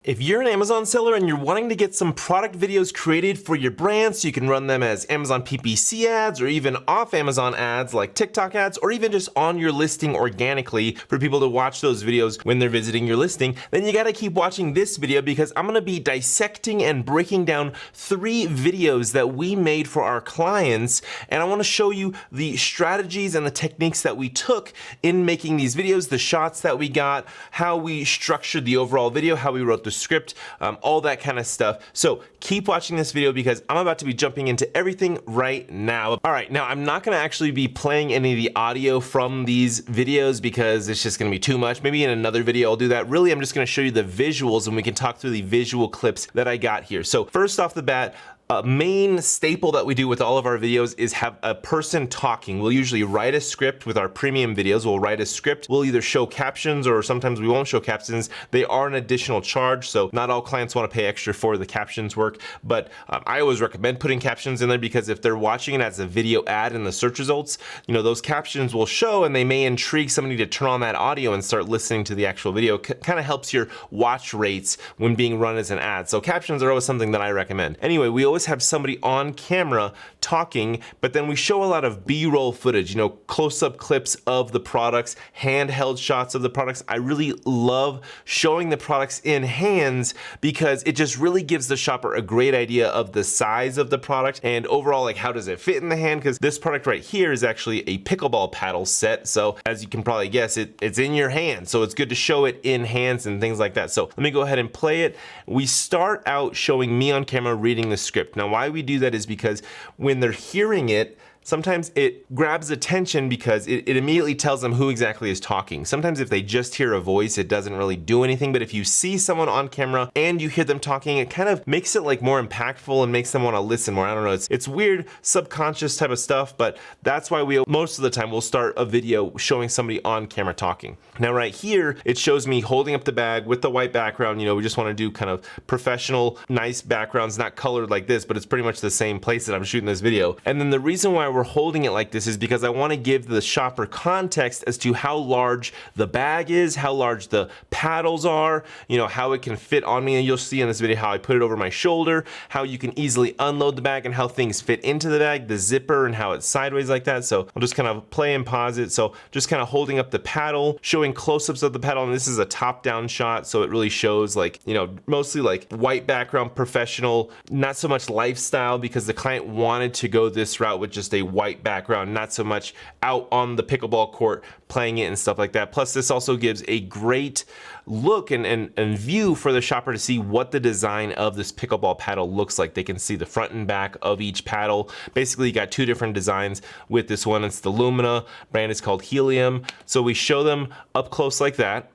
If you're an Amazon seller and you're wanting to get some product videos created for your brand so you can run them as Amazon PPC ads or even off Amazon ads like TikTok ads, or even just on your listing organically for people to watch those videos when they're visiting your listing, then you gotta keep watching this video because I'm gonna be dissecting and breaking down 3 videos that we made for our clients, and I wanna show you the strategies and the techniques that we took in making these videos, the shots that we got, how we structured the overall video, how we wrote the script, all that kind of stuff. So keep watching this video because I'm about to be jumping into everything right now. All right, now I'm not gonna actually be playing any of the audio from these videos because it's just gonna be too much. Maybe in another video I'll do that. Really, I'm just gonna show you the visuals and we can talk through the visual clips that I got here. So first off the bat, a main staple that we do with all of our videos is have a person talking. We'll usually write a script with our premium videos. We'll write a script. We'll either show captions or sometimes we won't show captions. They are an additional charge, so not all clients want to pay extra for the captions work, but I always recommend putting captions in there because if they're watching it as a video ad in the search results, you know, those captions will show and they may intrigue somebody to turn on that audio and start listening to the actual video. Kind of helps your watch rates when being run as an ad. So captions are always something that I recommend. Anyway, we always have somebody on camera talking, but then we show a lot of B-roll footage, you know, close-up clips of the products, handheld shots of the products. I really love showing the products in hands because it just really gives the shopper a great idea of the size of the product and overall, like, how does it fit in the hand? Because this product right here is actually a pickleball paddle set. So as you can probably guess, it's in your hand. So it's good to show it in hands and things like that. So let me go ahead and play it. We start out showing me on camera reading the script. Now, why we do that is because when they're hearing it, sometimes it grabs attention because it immediately tells them who exactly is talking. Sometimes if they just hear a voice, it doesn't really do anything, but if you see someone on camera and you hear them talking, it kind of makes it like more impactful and makes them want to listen more. I don't know, it's weird subconscious type of stuff, but that's why we most of the time we'll start a video showing somebody on camera talking. Now right here, it shows me holding up the bag with the white background. You know, we just want to do kind of professional, nice backgrounds, not colored like this, but it's pretty much the same place that I'm shooting this video. And then the reason why we're holding it like this is because I want to give the shopper context as to how large the bag is, how large the paddles are, you know, how it can fit on me. And you'll see in this video how I put it over my shoulder, how you can easily unload the bag and how things fit into the bag, the zipper and how it's sideways like that. So I'll just kind of play and pause it. So just kind of holding up the paddle, showing close-ups of the paddle. And this is a top-down shot. So it really shows, like, you know, mostly like white background, professional, not so much lifestyle because the client wanted to go this route with just a white background, not so much out on the pickleball court playing it and stuff like that. Plus this also gives a great look and view for the shopper to see what the design of this pickleball paddle looks like. They can see the front and back of each paddle. Basically you got 2 different designs with this one. It's the Lumina brand, is called Helium. So we show them up close like that.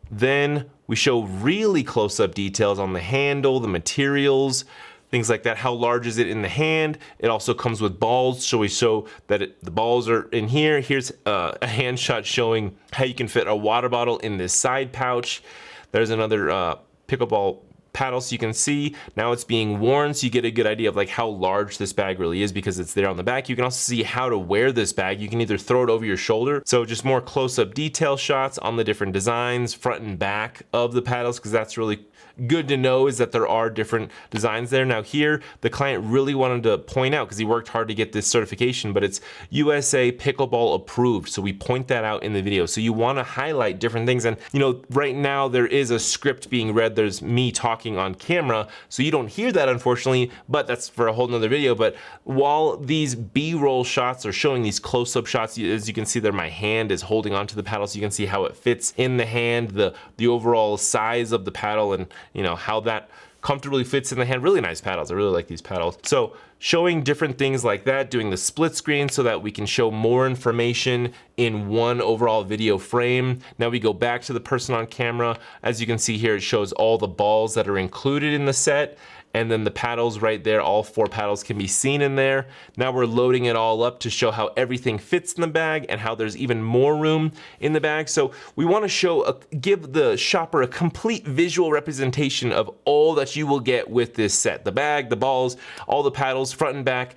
Then we show really close-up details on the handle, the materials, things like that. How large is it in the hand? It also comes with balls, so we show that the balls are in here. Here's a hand shot showing how you can fit a water bottle in this side pouch. There's another pickleball paddle, so you can see now it's being worn, so you get a good idea of like how large this bag really is because it's there on the back. You can also see how to wear this bag. You can either throw it over your shoulder, so just more close-up detail shots on the different designs, front and back of the paddles, because that's really good to know is that there are different designs there. Now here, the client really wanted to point out, because he worked hard to get this certification, but it's USA Pickleball approved. So we point that out in the video. So you want to highlight different things. And you know, right now there is a script being read. There's me talking on camera. So you don't hear that, unfortunately, but that's for a whole nother video. But while these B-roll shots are showing these close-up shots, as you can see there, my hand is holding onto the paddle. So you can see how it fits in the hand, the overall size of the paddle, and you know, how that comfortably fits in the hand. Really nice paddles. I really like these paddles. So showing different things like that, doing the split screen so that we can show more information in one overall video frame. Now we go back to the person on camera. As you can see here, it shows all the balls that are included in the set. and then the paddles right there, all 4 paddles can be seen in there. Now we're loading it all up to show how everything fits in the bag and how there's even more room in the bag. So we want to give the shopper a complete visual representation of all that you will get with this set. The bag, the balls, all the paddles, front and back,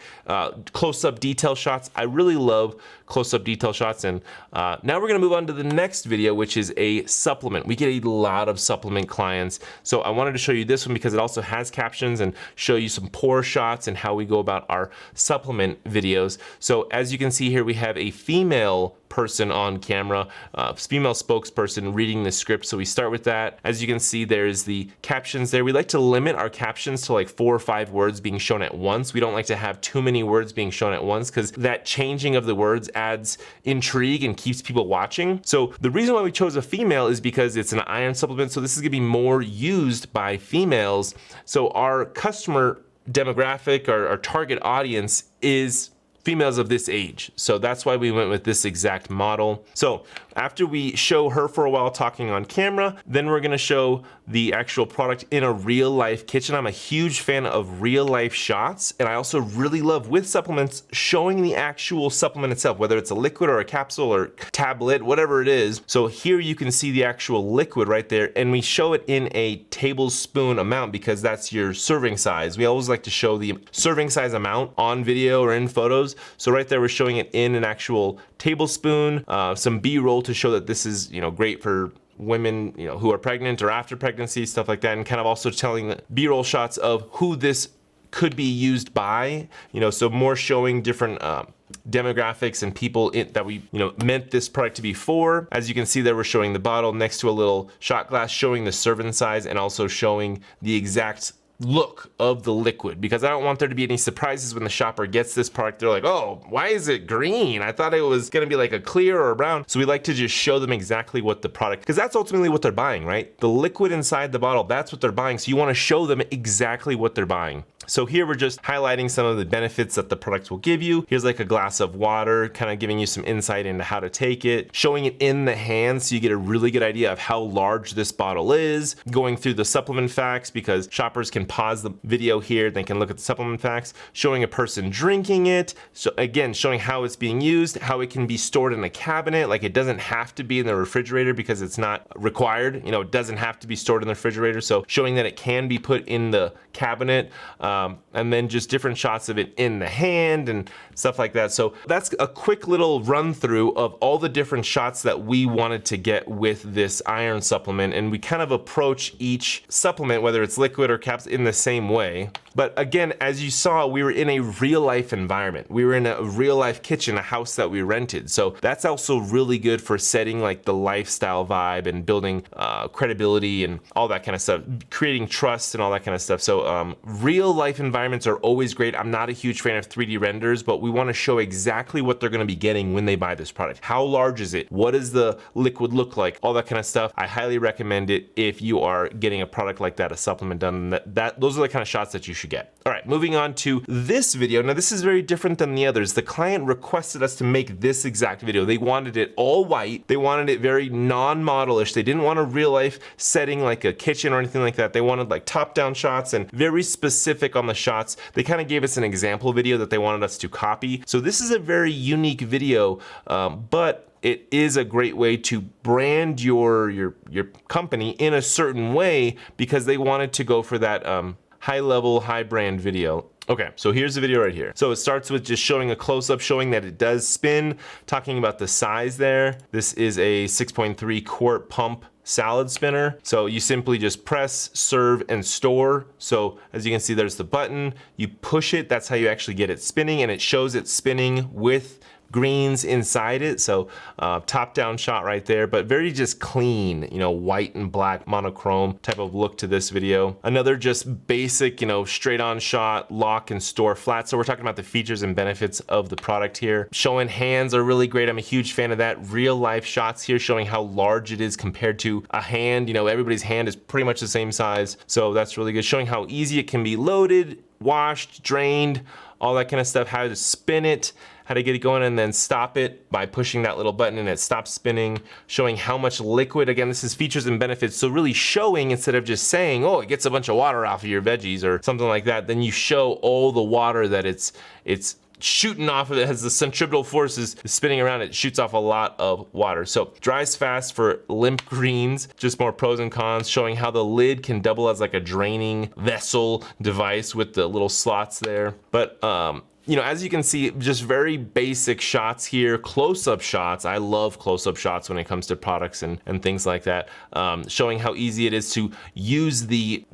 close-up detail shots. I really love close-up detail shots. And now we're gonna move on to the next video, which is a supplement. We get a lot of supplement clients. So I wanted to show you this one because it also has captions and show you some pour shots and how we go about our supplement videos. So as you can see here, we have a female person on camera, female spokesperson reading the script. So we start with that. As you can see, there's the captions there. We like to limit our captions to like 4 or 5 words being shown at once. We don't like to have too many words being shown at once because that changing of the words adds intrigue and keeps people watching. So the reason why we chose a female is because it's an iron supplement. So this is gonna be more used by females. So our customer demographic, our target audience is females of this age. So that's why we went with this exact model. So after we show her for a while talking on camera, then we're gonna show the actual product in a real life kitchen. I'm a huge fan of real life shots, and I also really love with supplements showing the actual supplement itself, whether it's a liquid or a capsule or tablet, whatever it is. So here you can see the actual liquid right there, and we show it in a tablespoon amount because that's your serving size. We always like to show the serving size amount on video or in photos. So right there, we're showing it in an actual tablespoon, some B-roll to show that this is, great for women, who are pregnant or after pregnancy, stuff like that, and kind of also telling the B-roll shots of who this could be used by, so more showing different demographics and people that we meant this product to be for. As you can see there, we're showing the bottle next to a little shot glass, showing the serving size and also showing the exact look of the liquid, because I don't want there to be any surprises when the shopper gets this product. They're like, oh, why is it green? I thought it was gonna be like a clear or a brown. So we like to just show them exactly what the product, because that's ultimately what they're buying, right? The liquid inside the bottle, that's what they're buying. So you wanna show them exactly what they're buying. So here we're just highlighting some of the benefits that the product will give you. Here's like a glass of water, kind of giving you some insight into how to take it, showing it in the hand so you get a really good idea of how large this bottle is, going through the supplement facts because shoppers can pause the video here, they can look at the supplement facts, showing a person drinking it, so again, showing how it's being used, how it can be stored in a cabinet, like it doesn't have to be in the refrigerator because it's not required, it doesn't have to be stored in the refrigerator, so showing that it can be put in the cabinet, and then just different shots of it in the hand and stuff like that. So that's a quick little run through of all the different shots that we wanted to get with this iron supplement, and we kind of approach each supplement, whether it's liquid or caps, in the same way. But again, as you saw, we were in a real life environment. We were in a real life kitchen, a house that we rented. So that's also really good for setting like the lifestyle vibe and building credibility and all that kind of stuff, creating trust and all that kind of stuff. So real life environments are always great. I'm not a huge fan of 3D renders, but we want to show exactly what they're going to be getting when they buy this product. How large is it? What does the liquid look like? All that kind of stuff. I highly recommend it if you are getting a product like that, a supplement done. Those are the kind of shots that you should get. All right, moving on to this video. Now this is very different than the others. The client requested us to make this exact video. They wanted it all white. They wanted it very non-modelish. They didn't want a real life setting like a kitchen or anything like that. They wanted like top-down shots and very specific on the shots. They kind of gave us an example video that they wanted us to copy. So this is a very unique video, but it is a great way to brand your company in a certain way because they wanted to go for that high level, high brand video. Okay, so here's the video right here. So it starts with just showing a close-up, showing that it does spin, talking about the size there. This is a 6.3 quart pump salad spinner. So you simply just press, serve, and store. So as you can see, there's the button. You push it, that's how you actually get it spinning, and it shows it spinning with greens inside it. So top-down shot right there, but very just clean, white and black monochrome type of look to this video. Another just basic, straight on shot, lock and store flat. So we're talking about the features and benefits of the product here. Showing hands are really great. I'm a huge fan of that. Real life shots here showing how large it is compared to a hand. Everybody's hand is pretty much the same size. So that's really good. Showing how easy it can be loaded, washed, drained, all that kind of stuff, how to spin it, how to get it going, and then stop it by pushing that little button and it stops spinning, showing how much liquid. Again, this is features and benefits, so really showing instead of just saying, oh, it gets a bunch of water off of your veggies or something like that, then you show all the water that it's shooting off of it. Has the centripetal forces spinning around, it shoots off a lot of water. So dries fast for limp greens, just more pros and cons, showing how the lid can double as like a draining vessel device with the little slots there. But you know, as you can see, just very basic shots here, close-up shots. I love close-up shots when it comes to products and things like that. Showing how easy it is to use the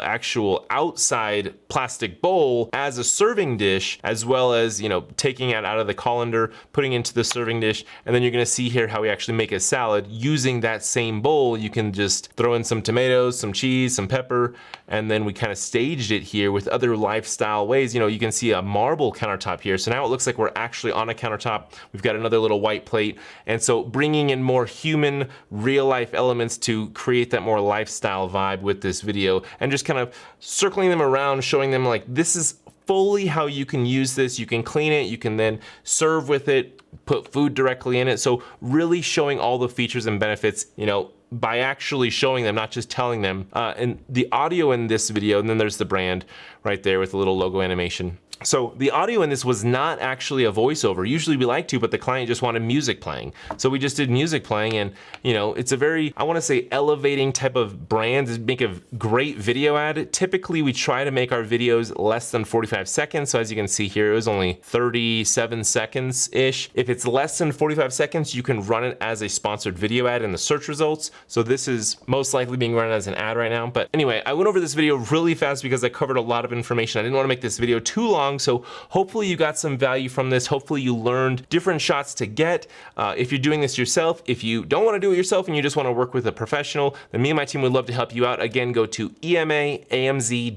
actual outside plastic bowl as a serving dish, as well as, you know, taking it out of the colander, putting it into the serving dish, and then you're gonna see here how we actually make a salad using that same bowl. You can just throw in some tomatoes, some cheese, some pepper, and then we kind of staged it here with other lifestyle ways. You know, you can see a marble countertop here. So now it looks like we're actually on a countertop. We've got another little white plate. And so bringing in more human, real life elements to create that more lifestyle vibe with this video, and just kind of circling them around, showing them like, this is fully how you can use this. You can clean it, you can then serve with it, put food directly in it. So really showing all the features and benefits, you know, by actually showing them, not just telling them. And the audio in this video, and then there's the brand right there with a little logo animation. So the audio in this was not actually a voiceover. Usually we like to, but the client just wanted music playing. So we just did music playing, and you know, it's a very, I wanna say, elevating type of brand to make a great video ad. Typically we try to make our videos less than 45 seconds. So as you can see here, it was only 37 seconds-ish. If it's less than 45 seconds, you can run it as a sponsored video ad in the search results. So this is most likely being run as an ad right now. But anyway, I went over this video really fast because I covered a lot of information. I didn't wanna make this video too long. So hopefully you got some value from this. Hopefully you learned different shots to get. If you're doing this yourself, if you don't want to do it yourself and you just want to work with a professional, then me and my team would love to help you out. Again, go to emaamz.com,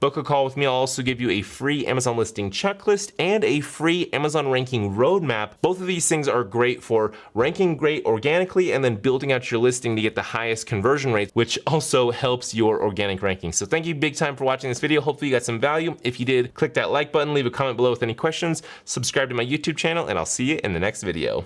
book a call with me. I'll also give you a free Amazon listing checklist and a free Amazon ranking roadmap. Both of these things are great for ranking great organically and then building out your listing to get the highest conversion rates, which also helps your organic ranking. So thank you big time for watching this video. Hopefully you got some value. If you did, click that like button, leave a comment below with any questions, subscribe to my YouTube channel, and I'll see you in the next video.